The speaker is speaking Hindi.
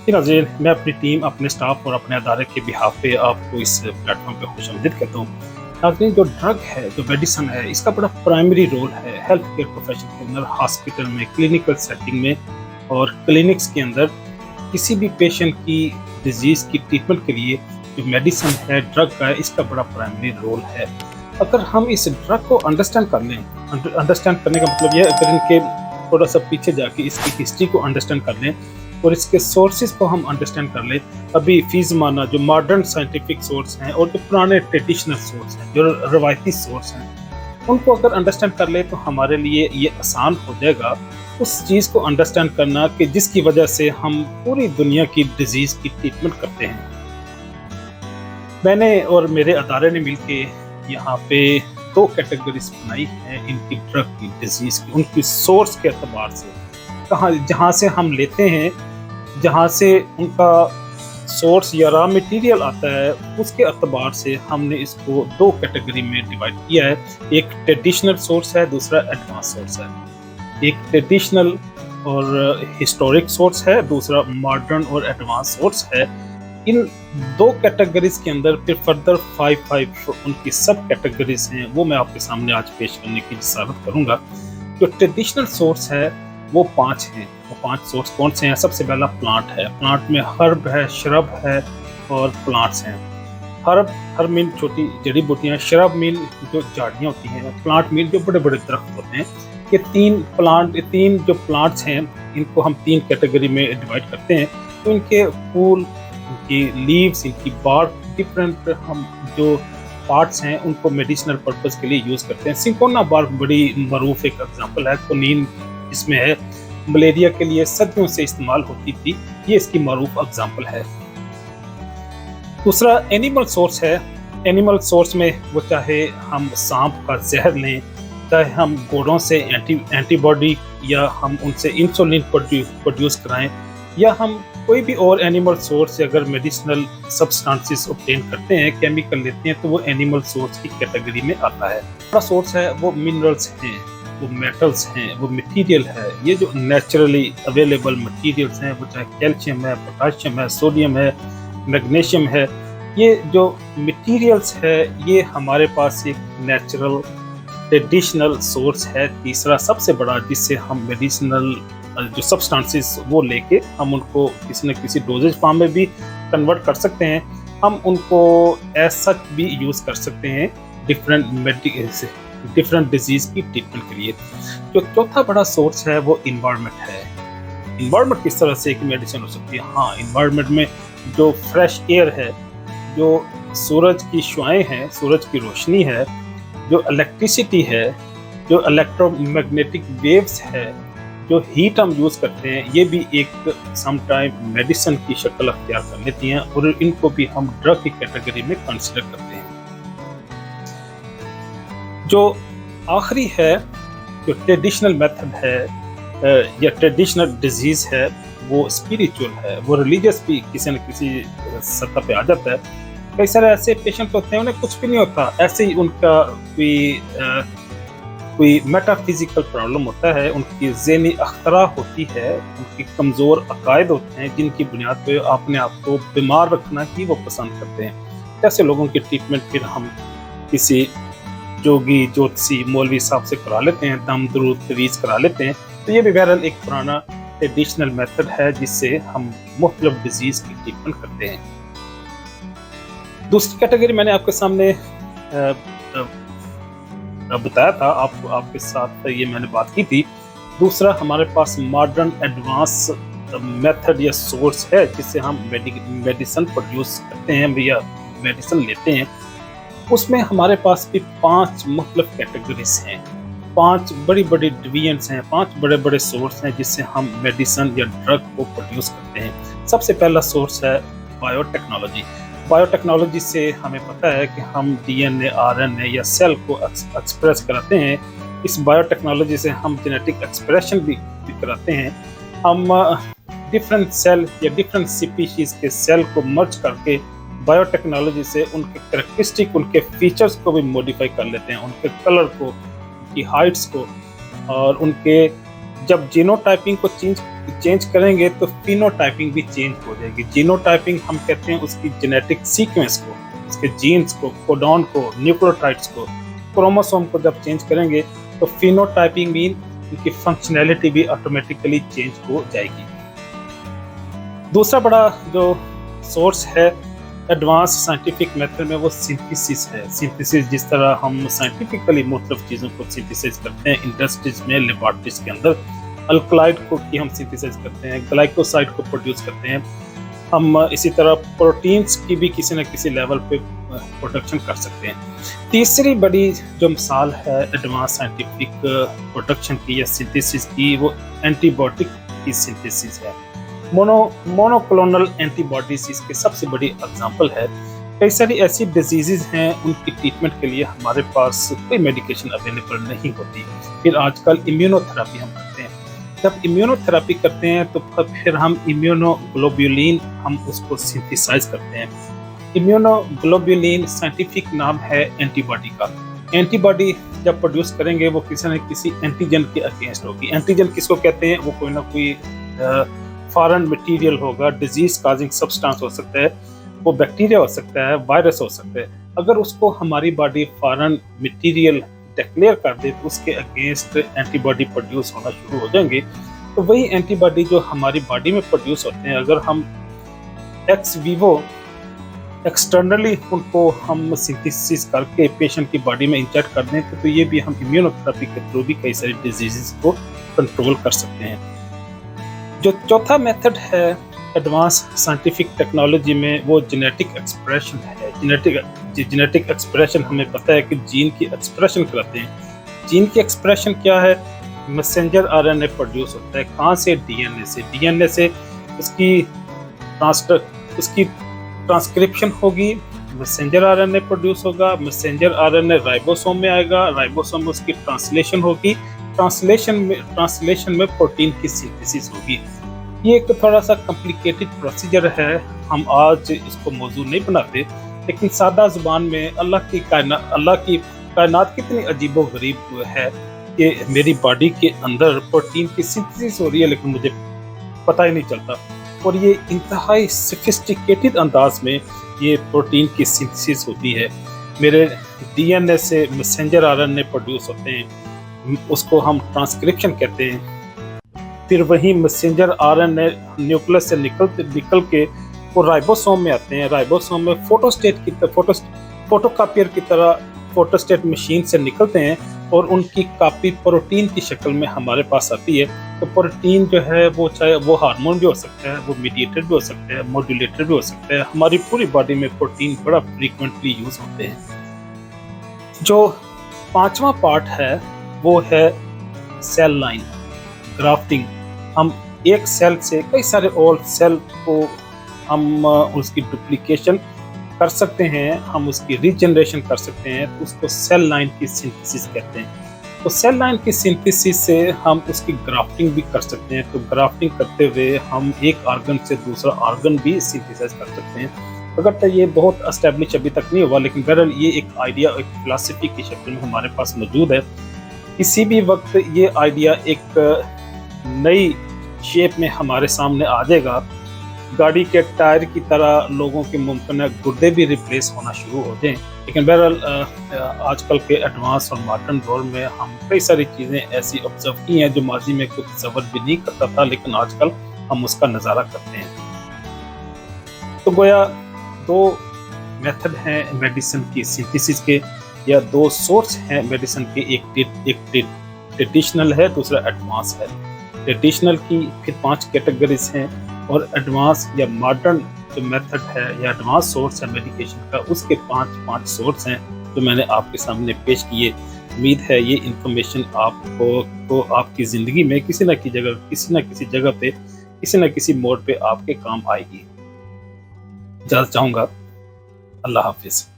जी नाज़रीन, मैं अपनी टीम, अपने स्टाफ और अपने अदारे के बिहाफ़ पे आपको इस प्लेटफ़ॉर्म पे खुशामदीद कहता हूँ। नाज़रीन, जो ड्रग है, जो मेडिसिन है, इसका बड़ा प्राइमरी रोल है हेल्थ केयर प्रोफ़ेशन के अंदर, हॉस्पिटल में, क्लिनिकल सेटिंग में और क्लिनिक्स के अंदर किसी भी पेशेंट की डिज़ीज़ की ट्रीटमेंट के लिए जो मेडिसिन है, ड्रग का है, इसका बड़ा प्राइमरी रोल है। अगर हम इस ड्रग को अंडरस्टैंड कर लें, अंडरस्टैंड करने का मतलब ये है, अगर इनके थोड़ा-सा पीछे जाके इसकी हिस्ट्री को अंडरस्टैंड कर लें और इसके सोर्सेज को हम अंडरस्टैंड कर लें, अभी फ़ी ज़माना जो मॉडर्न साइंटिफिक सोर्स हैं और जो पुराने ट्रेडिशनल सोर्स हैं, जो रवायती सोर्स हैं, उनको अगर अंडरस्टैंड कर ले तो हमारे लिए ये आसान हो जाएगा उस चीज़ को अंडरस्टैंड करना कि जिसकी वजह से हम पूरी दुनिया की डिज़ीज़ की ट्रीटमेंट करते हैं। मैंने और मेरे अदारे ने मिलके यहाँ पे 2 कैटेगरीज़ बनाई हैं इनकी ड्रग की, डिज़ीज़ की, उनकी सोर्स के एतबार से। जहाँ से हम लेते हैं, जहाँ से उनका सोर्स या रॉ मटेरियल आता है, उसके एतबार से हमने इसको 2 कैटेगरी में डिवाइड किया है। एक ट्रेडिशनल सोर्स है, दूसरा एडवांस सोर्स है। एक ट्रेडिशनल और हिस्टोरिक सोर्स है, दूसरा मॉडर्न और एडवांस सोर्स है। इन 2 कैटेगरीज के अंदर फिर फर्दर 5 उनकी सब कैटेगरीज हैं, वो मैं आपके सामने आज पेश करने की जिसारत करूँगा। जो ट्रेडिशनल सोर्स है वो 5 हैं। वो 5 सोर्स कौन से हैं? सबसे पहला प्लांट है। प्लांट में हर्ब है, श्रब है और प्लांट्स हैं। हर्ब मीन छोटी जड़ी बूटियाँ, श्रब मीन जो झाड़ियाँ होती हैं, प्लांट मीन जो बड़े बड़े दरख्त होते हैं। ये 3 जो प्लांट्स हैं, इनको हम 3 कैटेगरी में डिवाइड करते हैं। तो इनके फूल, इनकी लीव्स, इनकी बार्क, डिफरेंट हम जो पार्ट्स हैं उनको मेडिसिनल पर्पस के लिए यूज़ करते हैं। सिंकोना बार्क बड़ी मरूफ एक एग्जांपल है। क्विनीन इसमें है, मलेरिया के लिए सदियों से इस्तेमाल होती थी, ये इसकी मरूफ एग्जांपल है। दूसरा एनिमल सोर्स है। एनिमल सोर्स में वो चाहे हम सांप का जहर लें, चाहे हम घोड़ों से एंटीबॉडी या हम उनसे इंसुलिन प्रोड्यूस कराएं, या हम कोई भी और एनिमल सोर्स से अगर मेडिसिनल सब्सटेंसेस ऑब्टेन करते हैं, केमिकल लेते हैं, तो वो एनिमल सोर्स की कैटेगरी में आता है। दूसरा सोर्स है वो मिनरल्स हैं, वो मेटल्स हैं, वो मटेरियल है। ये जो नेचुरली अवेलेबल मटेरियल्स हैं, वो चाहे कैल्शियम है, पोटाशियम है, सोडियम है, मैग्नीशियम है, ये जो मटेरियल्स है ये हमारे पास एक नेचुरल ट्रेडिशनल सोर्स है। तीसरा सबसे बड़ा, जिससे हम मेडिसिनल जो सब्सटेंसेस वो लेके हम उनको किसी न किसी डोजेज फॉर्म में भी कन्वर्ट कर सकते हैं। हम उनको एज सच भी यूज़ कर सकते हैं डिफरेंट डिजीज़ की ट्रीटमेंट के लिए। जो चौथा बड़ा सोर्स है वो इन्वायरमेंट है। इन्वायरमेंट किस तरह से एक मेडिसिन हो सकती है? हाँ, इन्वायरमेंट में जो फ्रेश एयर है, जो सूरज की शुआएं हैं, सूरज की रोशनी है, जो इलेक्ट्रिसिटी है, जो इलेक्ट्रोमैग्नेटिक वेव्स है, जो हीट हम यूज़ करते हैं, ये भी एक समटाइम मेडिसिन की शक्ल अख्तियार कर लेती हैं और इनको भी हम ड्रग की कैटेगरी में कंसिडर करते हैं। जो आखिरी है, जो ट्रेडिशनल मेथड है या ट्रेडिशनल डिजीज़ है, वो स्पिरिचुअल है, वो रिलीजियस भी किसी न किसी सतह पे आ जाता है। कई सारे ऐसे पेशेंट होते हैं उन्हें कुछ भी नहीं होता, ऐसे ही उनका कोई मेटाफिजिकल प्रॉब्लम होता है, उनकी ज़हनी अख्तरा होती है, उनकी कमज़ोर अकायद होते हैं जिनकी बुनियाद पे अपने आप को बीमार रखना ही वो पसंद करते हैं। ऐसे लोगों की ट्रीटमेंट फिर हम किसी जोगी, ज्योतिषी, मौलवी साहब से करा लेते हैं, दम दरूद तवीज़ करा लेते हैं। तो ये भी बहरहाल एक पुराना ट्रेडिशनल मेथड है जिससे हम मुख्तलिफ डिजीज़ की ट्रीटमेंट करते हैं। दूसरी कैटेगरी मैंने आपके सामने बताया था, आपके साथ ये मैंने बात की थी। दूसरा हमारे पास मॉडर्न एडवांस मेथड या सोर्स है जिससे हम मेडिसिन प्रोड्यूस करते हैं या मेडिसिन लेते हैं। उसमें हमारे पास भी 5 मुख्तलिफ कैटेगरीज हैं, 5 बड़ी बड़ी डिवीजन्स हैं, 5 बड़े बड़े सोर्स हैं जिससे हम मेडिसिन या ड्रग को प्रोड्यूस करते हैं। सबसे पहला सोर्स है बायोटेक्नोलॉजी। बायोटेक्नोलॉजी से हमें पता है कि हम डीएनए, आरएनए या सेल को एक्सप्रेस कराते हैं। इस बायोटेक्नोलॉजी से हम जेनेटिक एक्सप्रेशन भी कराते हैं। हम डिफरेंट सेल या डिफरेंट स्पीशीज़ के सेल को मर्ज करके बायोटेक्नोलॉजी से उनके कैरेक्टरिस्टिक, उनके फीचर्स को भी मॉडिफाई कर लेते हैं, उनके कलर को, उनकी हाइट्स को और उनके जब जीनोटाइपिंग को चेंज करेंगे तो फिनोटाइपिंग भी चेंज हो जाएगी। जीनोटाइपिंग हम कहते हैं उसकी जेनेटिक सीक्वेंस को, उसके जीन्स को, कोडॉन को, न्यूक्लियोटाइड्स को, क्रोमोसोम को जब चेंज करेंगे तो फिनोटाइपिंग मीन उनकी फंक्शनैलिटी भी ऑटोमेटिकली चेंज हो जाएगी। दूसरा बड़ा जो सोर्स है एडवांस साइंटिफिक मेथड में वो सिंथेसिस है। सिंथेसिस जिस तरह हम साइंटिफिकली मुख्तलिफ चीज़ों को सिंथेसाइज करते हैं इंडस्ट्रीज में, लेबॉरेटरीज के अंदर अल्कलाइड को की हम सिंथेसाइज करते हैं, ग्लाइकोसाइड को प्रोड्यूस करते हैं, हम इसी तरह प्रोटीन्स की भी किसी न किसी लेवल पे प्रोडक्शन कर सकते हैं। तीसरी बड़ी जो मिसाल है एडवांस साइंटिफिक प्रोडक्शन की या सिंथेसिस की वो एंटीबायोटिक की सिंथेसिस है। मोनोक्लोनल एंटीबॉडीज इसके सबसे बड़ी एग्जांपल है। कई सारी ऐसी डिजीजेज हैं उनकी ट्रीटमेंट के लिए हमारे पास कोई मेडिकेशन अवेलेबल नहीं होती, फिर आजकल इम्यूनोथेरेपी हम करते हैं। जब इम्यूनोथेरेपी करते हैं तो फिर हम इम्यूनोग्लोब्यूलिन हम उसको सिंथेसाइज करते हैं। इम्यूनोग्लोब्यूलिन साइंटिफिक नाम है एंटीबॉडी का। एंटीबॉडी जब प्रोड्यूस करेंगे वो किसी न किसी एंटीजन के अगेंस्ट होगी। एंटीजन किसको कहते हैं? वो कोई ना कोई फॉरेन मटेरियल होगा, डिजीज काजिंग सब्सटेंस हो सकता है, वो बैक्टीरिया हो सकता है, वायरस हो सकता है। अगर उसको हमारी बॉडी फॉरेन मटेरियल डिक्लेयर कर दे तो उसके अगेंस्ट एंटीबॉडी प्रोड्यूस होना शुरू हो जाएंगे। तो वही एंटीबॉडी जो हमारी बॉडी में प्रोड्यूस होते हैं, अगर हम एक्स वीवो एक्सटर्नली उनको हम सिंथेसिस करके पेशेंट की बॉडी में इंजेक्ट कर दें तो ये भी हम इम्यूनोथेरेपी के थ्रू भी कई सारी डिजीजेस को कंट्रोल कर सकते हैं। जो चौथा मेथड है एडवांस साइंटिफिक टेक्नोलॉजी में वो जेनेटिक एक्सप्रेशन है। जेनेटिक एक्सप्रेशन हमें पता है कि जीन की एक्सप्रेशन कराते हैं। जीन की एक्सप्रेशन क्या है? मैसेंजर आरएनए प्रोड्यूस होता है। कहाँ से? डीएनए से। डीएनए से उसकी ट्रांसक्रिप्शन होगी, मैसेंजर आरएनए प्रोड्यूस होगा, मैसेंजर आरएनए राइबोसोम में आएगा, राइबोसोम में उसकी ट्रांसलेशन होगी, ट्रांसलेशन में प्रोटीन की सिंथेसिस होगी। ये एक थोड़ा सा कॉम्प्लिकेटेड प्रोसीजर है, हम आज इसको मौजूद नहीं बनाते, लेकिन सादा जुबान में अल्लाह की कायनात कितनी अजीबोगरीब है कि मेरी बॉडी के अंदर प्रोटीन की सिंथेसिस हो रही है लेकिन मुझे पता ही नहीं चलता। और ये इंतहाई सोफिस्टिकेटेड अंदाज में ये प्रोटीन की सिंथेसिस होती है। मेरे डीएनए से मैसेंजर आरएनए प्रोड्यूस होते हैं, उसको हम ट्रांसक्रिप्शन कहते हैं। फिर वही मैसेंजर आरएनए न्यूक्लियस से निकल के वो राइबोसोम में आते हैं। राइबोसोम में फोटोकॉपियर की तरह फोटोस्टेट मशीन से निकलते हैं और उनकी कॉपी प्रोटीन की शक्ल में हमारे पास आती है। तो प्रोटीन जो है वो चाहे वो हार्मोन भी हो सकता है, वो मीडिएटर भी हो सकता है, मॉड्यूलेटर भी हो सकता है। हमारी पूरी बॉडी में प्रोटीन बड़ा फ्रीक्वेंटली यूज होते हैं। जो पांचवा पार्ट है वो है सेल लाइन ग्राफ्टिंग। हम एक सेल से कई सारे और सेल को हम उसकी डुप्लीकेशन कर सकते हैं, हम उसकी रीजनरेशन कर सकते हैं, तो उसको सेल लाइन की सिंथेसिस कहते हैं। तो सेल लाइन की सिंथेसिस से हम उसकी ग्राफ्टिंग भी कर सकते हैं। तो ग्राफ्टिंग करते हुए हम एक ऑर्गन से दूसरा ऑर्गन भी सिंथेसाइज कर सकते हैं। अगर तो ये बहुत एस्टेब्लिश अभी तक नहीं हुआ, लेकिन बहरहाल ये एक आइडिया, एक फिलॉसफी की शक्ल में हमारे पास मौजूद है। किसी भी वक्त ये आइडिया एक नई शेप में हमारे सामने आ जाएगा। गाड़ी के टायर की तरह लोगों के मुमकिन है गुर्दे भी रिप्लेस होना शुरू हो जाएं। लेकिन बहरहाल आजकल के एडवांस और मॉडर्न दौर में हम कई सारी चीज़ें ऐसी ऑब्जर्व की हैं जो माजी में कुछ तसव्वुर भी नहीं करता था, लेकिन आजकल हम उसका नज़ारा करते हैं। तो गोया दो मेथड हैं मेडिसिन की सिंथेसिस के, या दो सोर्स हैं मेडिसिन के, एक ट्रेडिशनल है, दूसरा एडवांस है। ट्रेडिशनल की फिर 5 कैटेगरीज हैं और एडवांस या मॉडर्न जो मेथड है या एडवांस सोर्स है मेडिकेशन का, उसके 5 सोर्स हैं जो मैंने आपके सामने पेश किए। उम्मीद है ये इंफॉर्मेशन आपको तो आपकी ज़िंदगी में किसी न किसी जगह पे किसी न किसी मोड़ पे आपके काम आएगी। इजाज़त चाहूँगा। अल्लाह हाफिज़।